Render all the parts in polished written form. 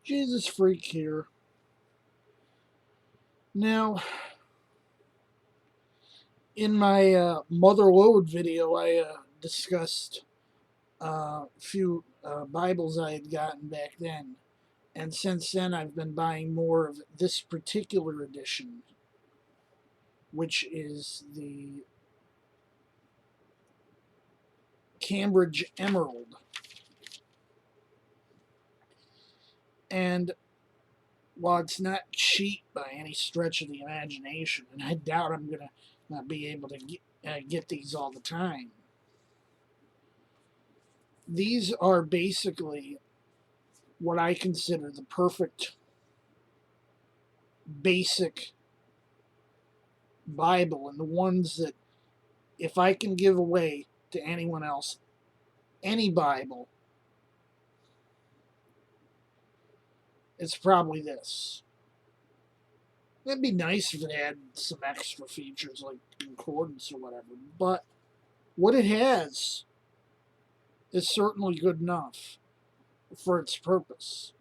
Jesus Freak here. Now, in my Mother Load video, I discussed a few Bibles I had gotten back then. And since then, I've been buying more of this particular edition, which is the Cambridge Emerald. And while it's not cheap by any stretch of the imagination, and I doubt I'm going to not be able to get these all the time, these are basically what I consider the perfect basic Bible, and the ones that if I can give away to anyone else any Bible, it's probably this. It'd be nice if it had some extra features like concordance or whatever, but what it has is certainly good enough for its purpose.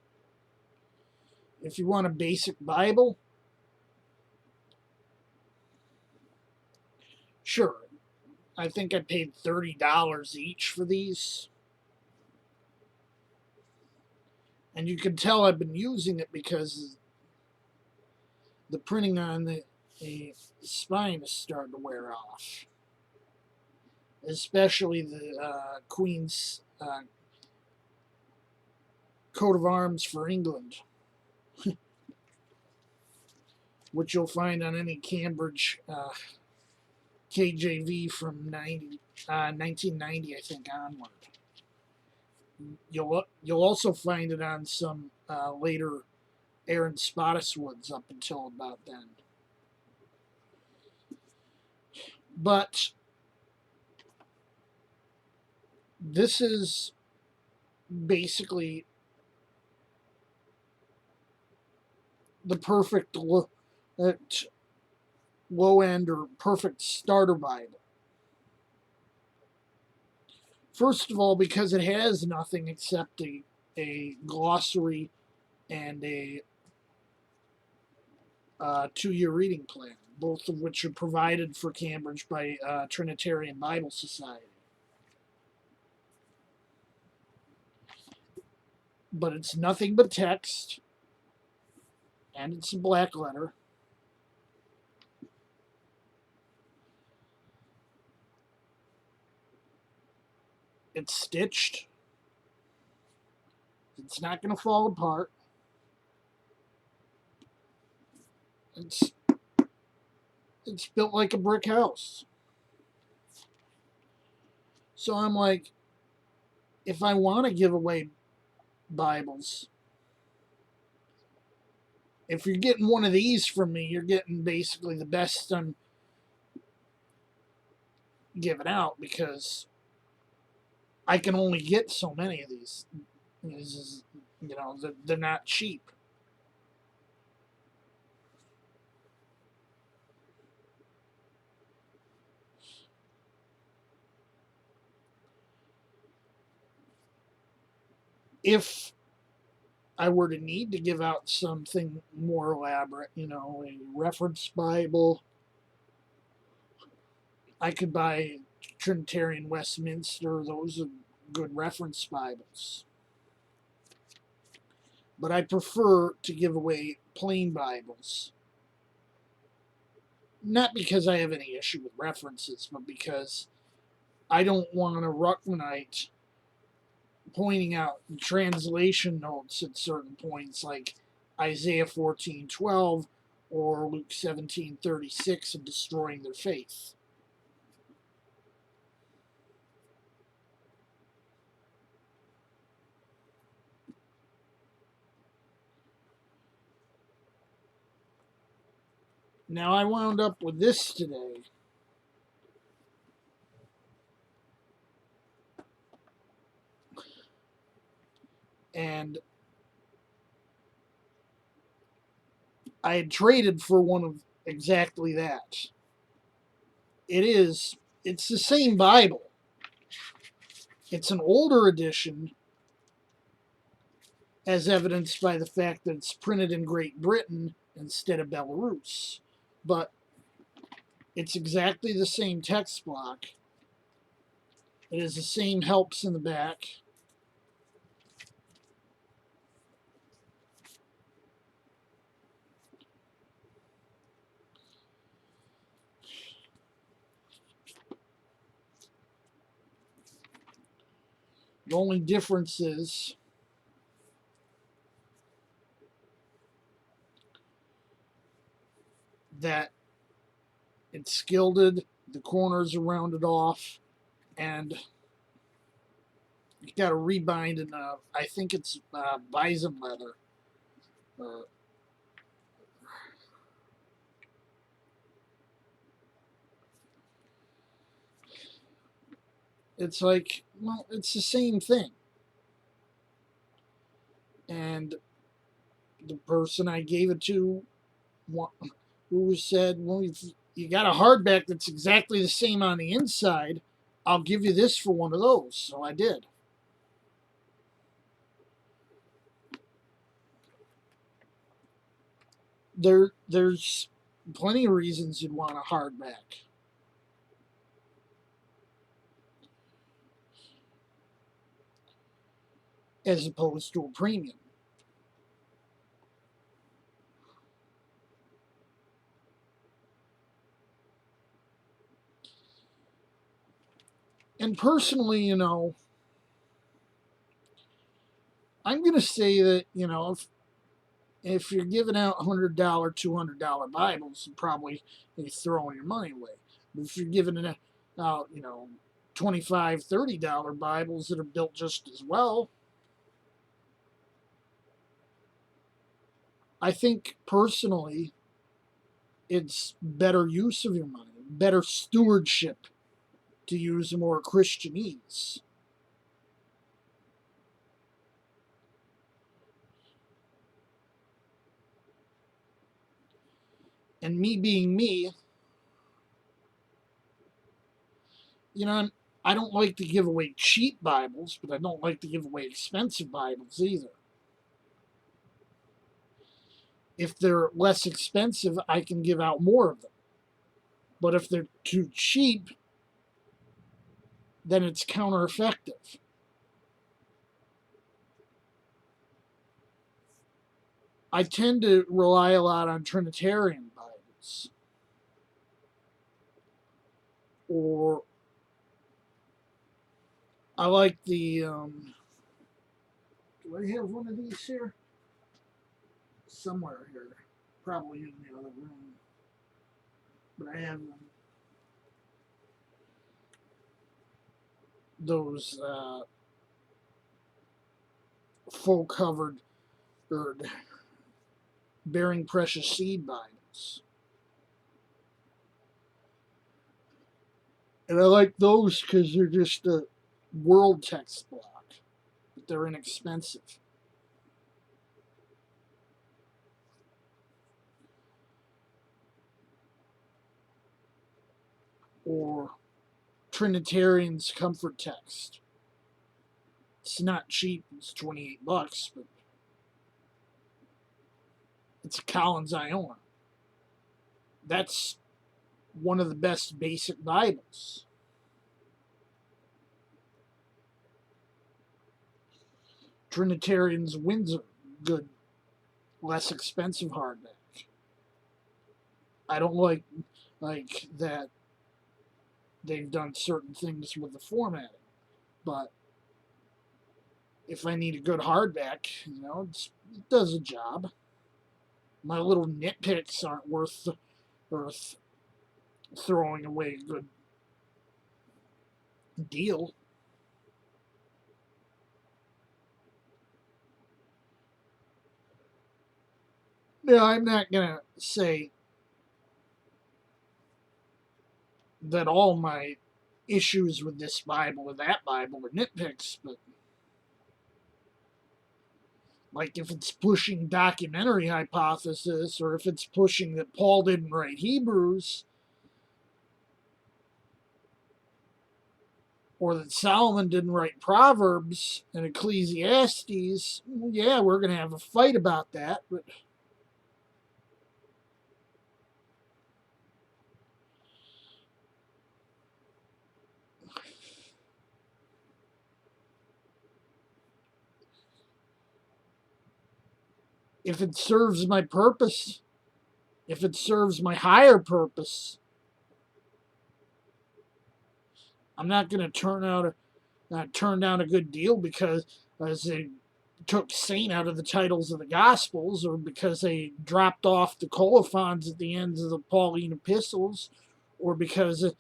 If you want a basic Bible, sure. I think I paid $30 each for these. And you can tell I've been using it because the printing on the spine is starting to wear off. Especially the Queen's coat of arms for England, which you'll find on any Cambridge KJV from 1990, I think, onward. You'll also find it on some later Aaron Spottiswoods up until about then. But this is basically the perfect low end or perfect starter Bible. First of all, because it has nothing except a glossary and a 2-year reading plan, both of which are provided for Cambridge by Trinitarian Bible Society. But it's nothing but text, and it's a black letter. It's stitched. It's not going to fall apart. It's built like a brick house. So I'm like, if I want to give away Bibles, if you're getting one of these from me, you're getting basically the best I'm giving out, because I can only get so many of these. They're not cheap. If I were to need to give out something more elaborate, a reference Bible, I could buy Trinitarian Westminster. Those are good reference Bibles. But I prefer to give away plain Bibles. Not because I have any issue with references, but because I don't want a Ruckmanite pointing out translation notes at certain points, like Isaiah 14:12 or Luke 17:36, and destroying their faith. Now, I wound up with this today. And I had traded for one of exactly that. It's the same Bible. It's an older edition, as evidenced by the fact that it's printed in Great Britain instead of Belarus. But it's exactly the same text block. It has the same helps in the back. The only difference is that it's gilded, the corners are rounded off, and you got to rebind in I think it's bison leather. Uh, it's like, well, it's the same thing. And the person I gave it to, who said, well, if you got a hardback that's exactly the same on the inside, I'll give you this for one of those. So I did. There's plenty of reasons you'd want a hardback. As opposed to a premium. And personally, I'm going to say that, if you're giving out $100, $200 Bibles, you're probably throwing your money away. But if you're giving it out, $25, $30 Bibles that are built just as well, I think personally it's better use of your money, better stewardship, to use a more Christianese. And me being me, you know, I don't like to give away cheap Bibles, but I don't like to give away expensive Bibles either. If they're less expensive, I can give out more of them. But if they're too cheap, then it's counter-effective. I tend to rely a lot on Trinitarian Bibles. Or I like the. Do I have one of these here? Somewhere here. Probably in the other room. But I have those full covered or bearing precious seed Bibles. And I like those because they're just a world text block. But they're inexpensive. Or Trinitarian's Comfort Text. It's not cheap, it's $28, but it's a Collins Iona. That's one of the best basic Bibles. Trinitarian's Windsor, good, less expensive hardback. I don't like that they've done certain things with the formatting, but if I need a good hardback, it does a job. My little nitpicks aren't worth throwing away a good deal. Yeah, I'm not gonna say that all my issues with this Bible or that Bible are nitpicks, but like if it's pushing documentary hypothesis or if it's pushing that Paul didn't write Hebrews, or that Solomon didn't write Proverbs and Ecclesiastes, well, yeah, we're going to have a fight about that. But if it serves my purpose, if it serves my higher purpose, I'm not going to turn down a good deal because as they took saint out of the titles of the Gospels, or because they dropped off the colophons at the ends of the Pauline epistles, or because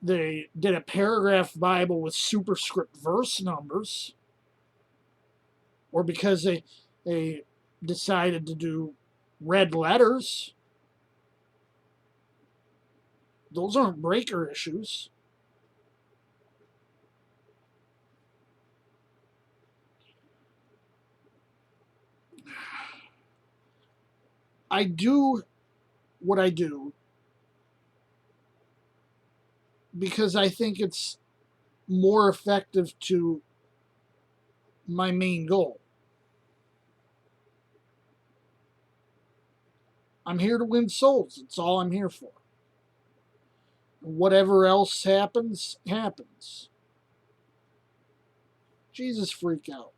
they did a paragraph Bible with superscript verse numbers, or because they decided to do red letters. Those aren't breaker issues. I do what I do because I think it's more effective to my main goal. I'm here to win souls. It's all I'm here for. Whatever else happens, happens. Jesus freak out.